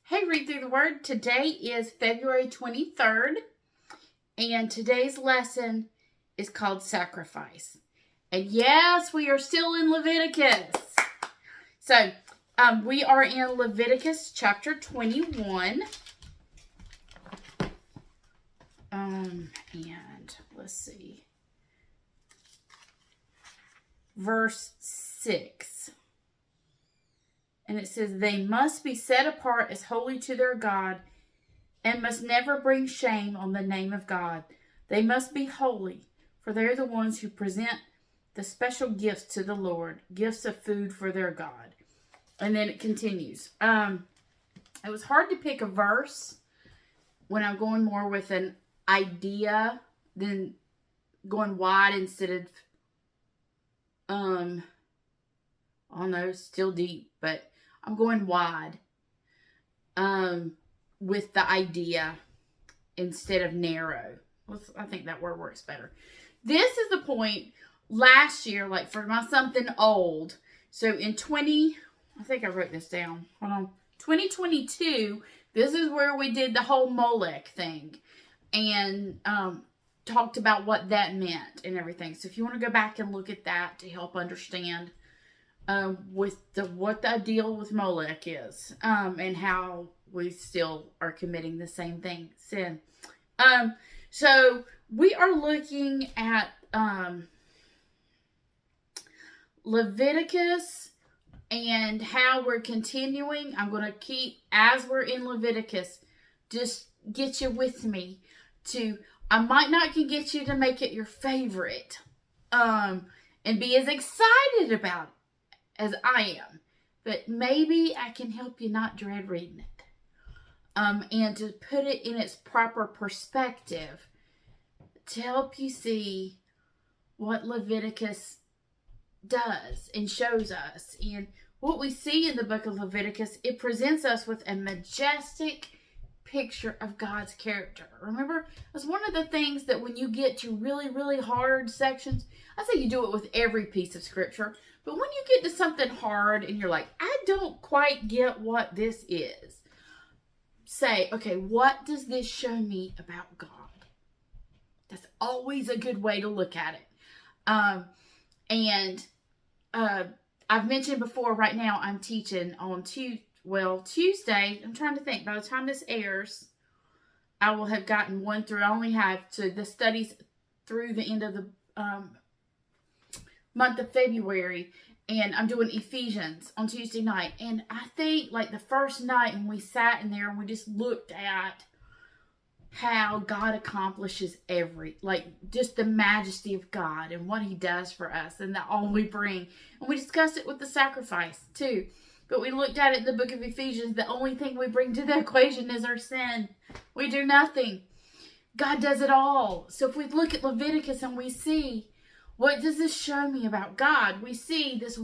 Hey, Read Through the Word. Today is February 23rd, and today's lesson is called Sacrifice. And yes, we are still in Leviticus. So, we are in Leviticus chapter 21. And let's see. Verse 6. And it says, they must be set apart as holy to their God and must never bring shame on the name of God. They must be holy, for they're the ones who present the special gifts to the Lord, gifts of food for their God. And then it continues. It was hard to pick a verse when I'm going more with an idea than going wide instead of, I don't know, still deep, but I'm going wide with the idea instead of narrow. I think that word works better. This is the point last year, like for my something old. So in I think I wrote this down. Hold on. 2022, this is where we did the whole Molech thing and talked about what that meant and everything. So if you want to go back and look at that to help understand what the deal with Molech is, and how we still are committing the same thing, sin. So we are looking at Leviticus and how we're continuing. I'm going to keep, as we're in Leviticus, just get you with me I might not can get you to make it your favorite, and be as excited about it as I am, but maybe I can help you not dread reading it, and to put it in its proper perspective to help you see what Leviticus does and shows us. And what we see in the book of Leviticus, it presents us with a majestic picture of God's character. Remember, that's one of the things that when you get to really, really hard sections, I say you do it with every piece of scripture, but when you get to something hard and you're like, I don't quite get what this is, say, okay, what does this show me about God? That's always a good way to look at it. I've mentioned before, right now I'm teaching on Tuesday. I'm trying to think. By the time this airs, I will have gotten one through. I only have to the studies through the end of the month of February, and I'm doing Ephesians on Tuesday night. And I think like the first night when we sat in there and we just looked at how God accomplishes just the majesty of God and what he does for us and that all we bring. And we discussed it with the sacrifice too. But we looked at it in the book of Ephesians. The only thing we bring to the equation is our sin. We do nothing. God does it all. So if we look at Leviticus and we see, what does this show me about God? We see this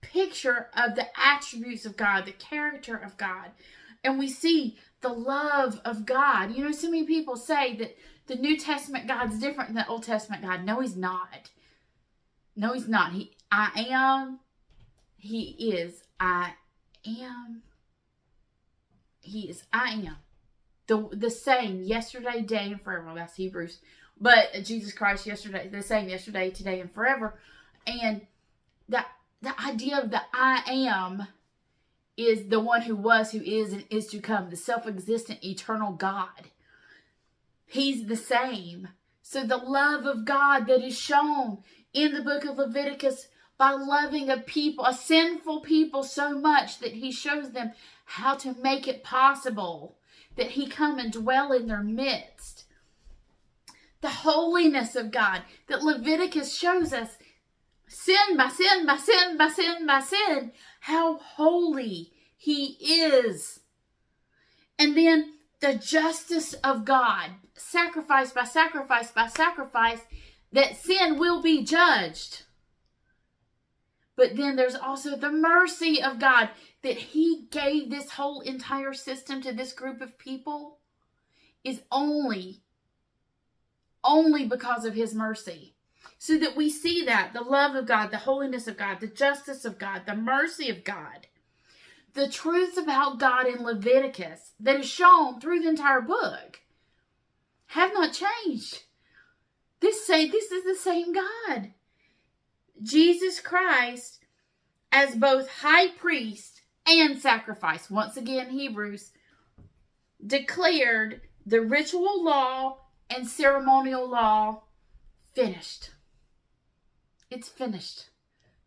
picture of the attributes of God, the character of God. And we see the love of God. You know, so many people say that the New Testament God's different than the Old Testament God. No, he's not. No, he's not. I am. He is. I am. He is. I am. The same yesterday, today, and forever. Well, that's Hebrews. But Jesus Christ yesterday, the same yesterday, today, and forever. And the idea of the I am is the one who was, who is, and is to come. The self-existent, eternal God. He's the same. So the love of God that is shown in the book of Leviticus by loving a sinful people so much that he shows them how to make it possible that he come and dwell in their midst. The holiness of God that Leviticus shows us, sin by sin by sin by sin by sin, how holy he is. And then the justice of God, sacrifice by sacrifice by sacrifice, that sin will be judged. But then there's also the mercy of God that he gave this whole entire system to this group of people is only because of his mercy. so that we see that the love of God, the holiness of God, the justice of God, the mercy of God, the truths about God in Leviticus that is shown through the entire book have not changed. This is the same God. Jesus Christ as both high priest and sacrifice. Once again, Hebrews declared the ritual law and ceremonial law finished. It's finished.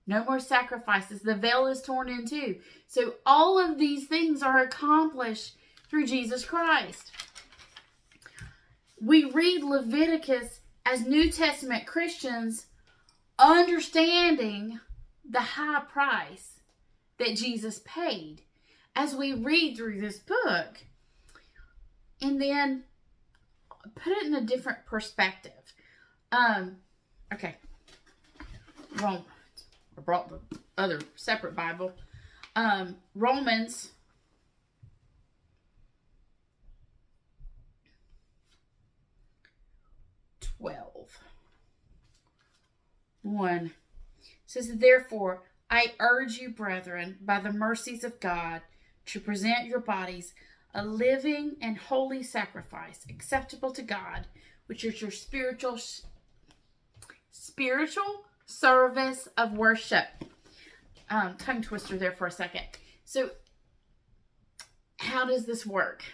No more sacrifices. The veil is torn in two. So all of these things are accomplished through Jesus Christ. We read Leviticus as New Testament Christians understanding the high price that Jesus paid as we read through this book. And then put it in a different perspective. Okay. Wrong. I brought the other separate Bible. Romans 12:1 says, "Therefore, I urge you, brethren, by the mercies of God, to present your bodies a living and holy sacrifice, acceptable to God, which is your spiritual service of worship." Tongue twister there for a second. So, how does this work?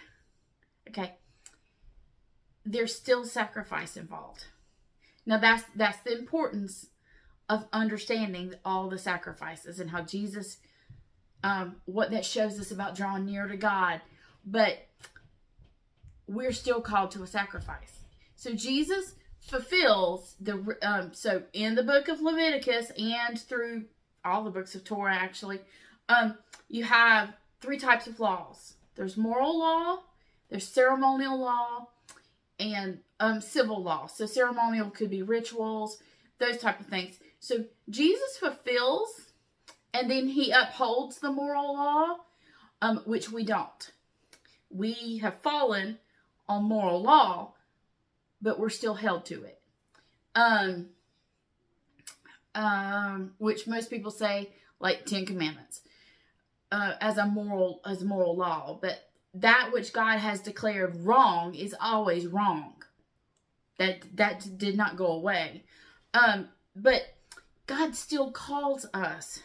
Okay. There's still sacrifice involved. Now, that's the importance of understanding all the sacrifices and how Jesus, what that shows us about drawing near to God. But we're still called to a sacrifice. So Jesus fulfills so in the book of Leviticus and through all the books of Torah, actually, you have three types of laws. There's moral law, there's ceremonial law, and civil law. So ceremonial could be rituals, those type of things. So Jesus fulfills, and then he upholds the moral law, which we don't. We have fallen on moral law, but we're still held to it. Which most people say, like 10 Commandments, as moral law. But that which God has declared wrong is always wrong. That did not go away. But God still calls us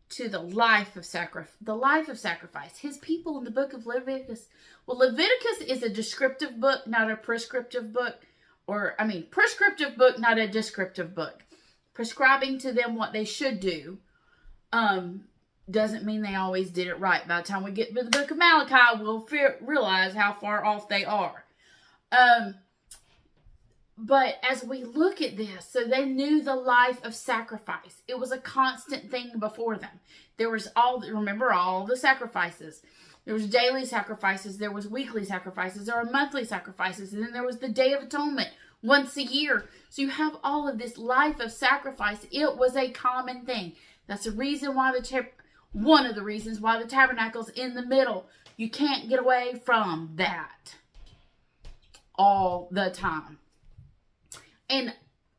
to the life of sacrifice. His people in the book of Leviticus. Well, Leviticus is a descriptive book, not a prescriptive book. Prescriptive book, not a descriptive book. Prescribing to them what they should do doesn't mean they always did it right. By the time we get to the book of Malachi, we'll realize how far off they are. But as we look at this, so they knew the life of sacrifice. It was a constant thing before them. There was all the sacrifices. There was daily sacrifices. There was weekly sacrifices. There were monthly sacrifices. And then there was the Day of Atonement once a year. So you have all of this life of sacrifice. It was a common thing. That's the reason why one of the reasons why the tabernacle's in the middle. You can't get away from that all the time. And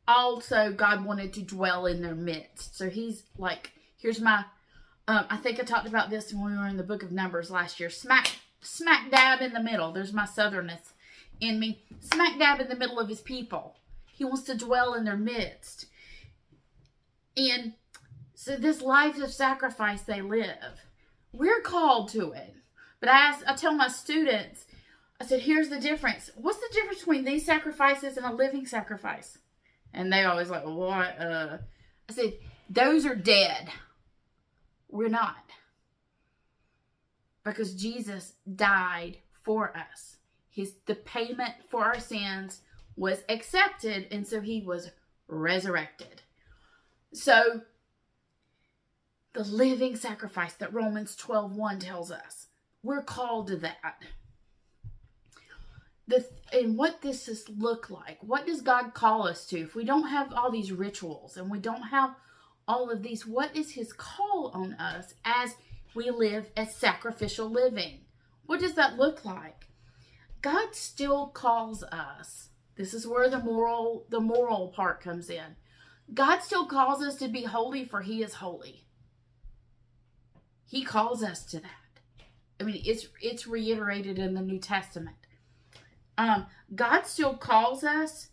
also, God wanted to dwell in their midst. So he's like, here's my, I think I talked about this when we were in the book of Numbers last year. Smack dab in the middle. There's my southernness in me. Smack dab in the middle of his people. He wants to dwell in their midst. And so this life of sacrifice they live, we're called to it. But I tell my students, I said, here's the difference. What's the difference between these sacrifices and a living sacrifice? And they always like, what? I said, those are dead. We're not. Because Jesus died for us. The payment for our sins was accepted, and so he was resurrected. So, the living sacrifice that Romans 12:1 tells us, we're called to that. And what does this look like? What does God call us to? If we don't have all these rituals and we don't have all of these, what is his call on us as we live as sacrificial living? What does that look like? God still calls us This is where the moral part comes in. God still calls us to be holy, for he is holy. He calls us to that. I mean, it's reiterated in the New Testament. God still calls us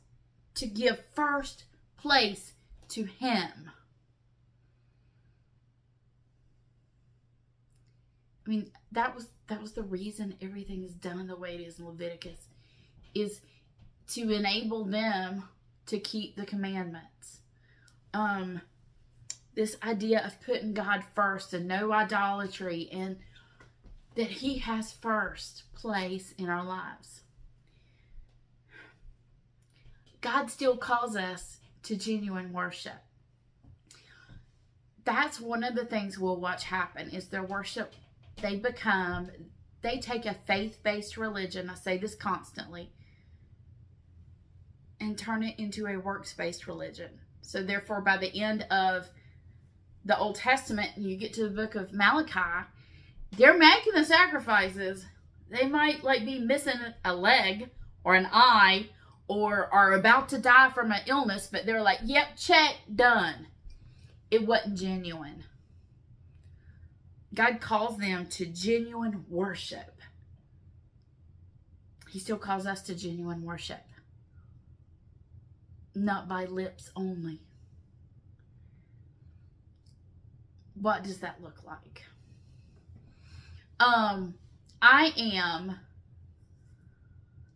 to give first place to him. I mean, that was the reason everything is done the way it is in Leviticus, is to enable them to keep the commandments. This idea of putting God first and no idolatry, and that he has first place in our lives. God still calls us to genuine worship. That's one of the things we'll watch happen, is their worship, they take a faith-based religion, I say this constantly, and turn it into a works-based religion. So therefore, by the end of the Old Testament, and you get to the book of Malachi, they're making the sacrifices. They might be missing a leg or an eye, or are about to die from an illness, but they're like, yep, check, done. It wasn't genuine. God calls them to genuine worship. He still calls us to genuine worship. Not by lips only. What does that look like? I am,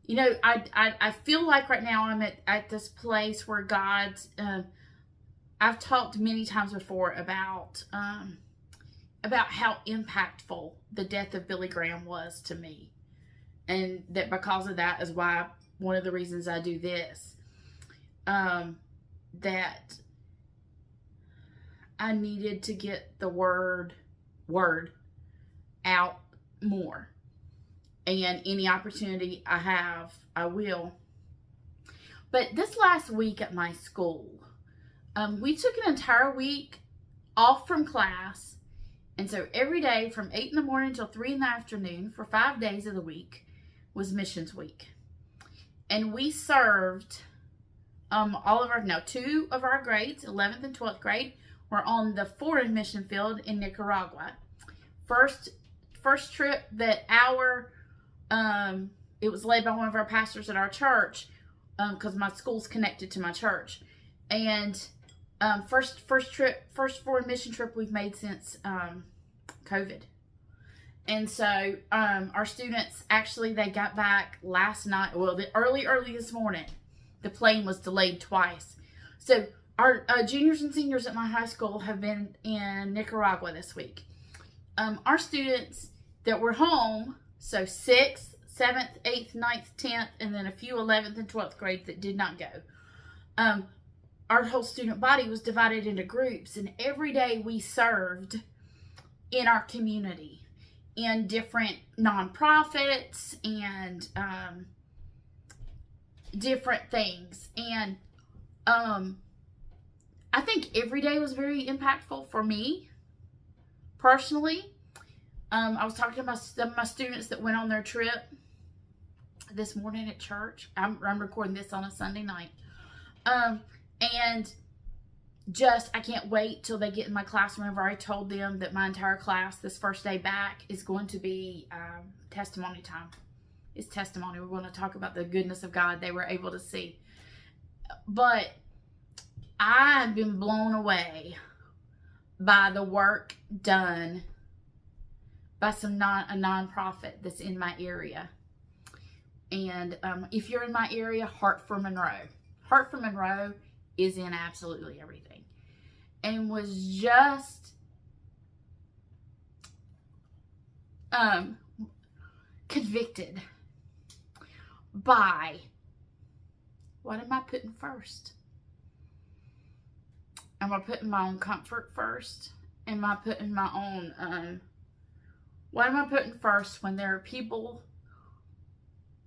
I feel like right now I'm at this place where God's, I've talked many times before about how impactful the death of Billy Graham was to me. And that because of that is why, one of the reasons I do this, that I needed to get the word out more. And any opportunity I have, I will. But this last week at my school, we took an entire week off from class. And so every day from 8 in the morning until 3 in the afternoon for 5 days of the week was missions week. And we served two of our grades, 11th and 12th grade, were on the foreign mission field in Nicaragua. First trip that it was led by one of our pastors at our church, because my school's connected to my church. And first foreign mission trip we've made since COVID. And so our students, actually, they got back last night, early this morning. The plane was delayed twice. So our juniors and seniors at my high school have been in Nicaragua this week. Our students that were home, so 6th, 7th, 8th, 9th, 10th, and then a few 11th and 12th grades that did not go. Our whole student body was divided into groups, and every day we served in our community in different nonprofits and different things. And I think every day was very impactful for me personally. I was talking to some of my students that went on their trip this morning at church. I'm recording this on a Sunday night. And I can't wait till they get in my classroom. I've already told them that my entire class this first day back is going to be testimony time. It's testimony. We're going to talk about the goodness of God they were able to see. But I've been blown away by the work done by a nonprofit that's in my area. And if you're in my area, Heart for Monroe. Heart for Monroe is in absolutely everything. And was just convicted by, what am I putting first? Am I putting my own comfort first? Am I putting my own, what am I putting first when there are people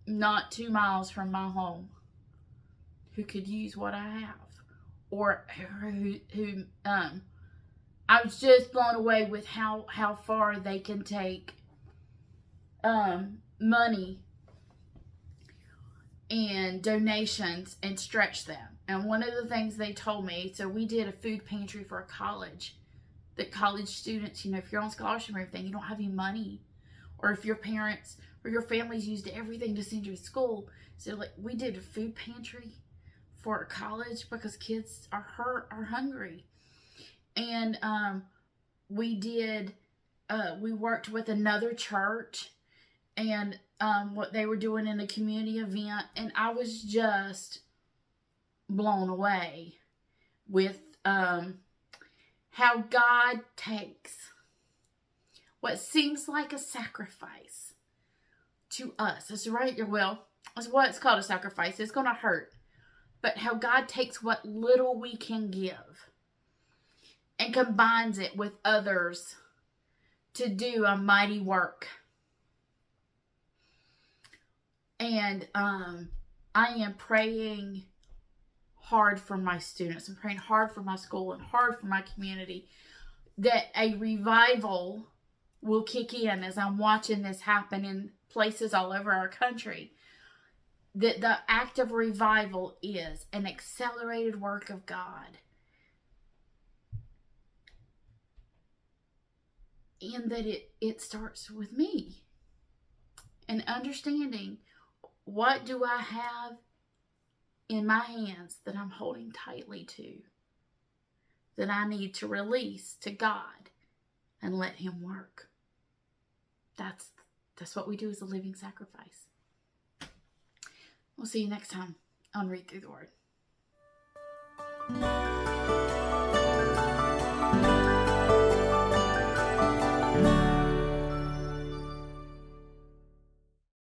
not 2 miles from my home who could use what I have? Or who I was just blown away with how far they can take money and donations and stretch them. And one of the things they told me, so we did a food pantry for a college, that college students, you know, if you're on scholarship or everything, you don't have any money, or if your parents or your families used everything to send you to school. So like we did a food pantry for a college because kids are hungry. And we worked with another church, and what they were doing in a community event, and I was just blown away with how God takes what seems like a sacrifice to us. That's right, that's what it's called, a sacrifice. It's going to hurt. But how God takes what little we can give and combines it with others to do a mighty work. And I am praying hard for my students. I'm praying hard for my school and hard for my community, that a revival will kick in as I'm watching this happen in places all over our country. That the act of revival is an accelerated work of God. And that it starts with me. And understanding, what do I have in my hands that I'm holding tightly to, that I need to release to God and let Him work. That's what we do as a living sacrifice. We'll see you next time on Read Through the Word.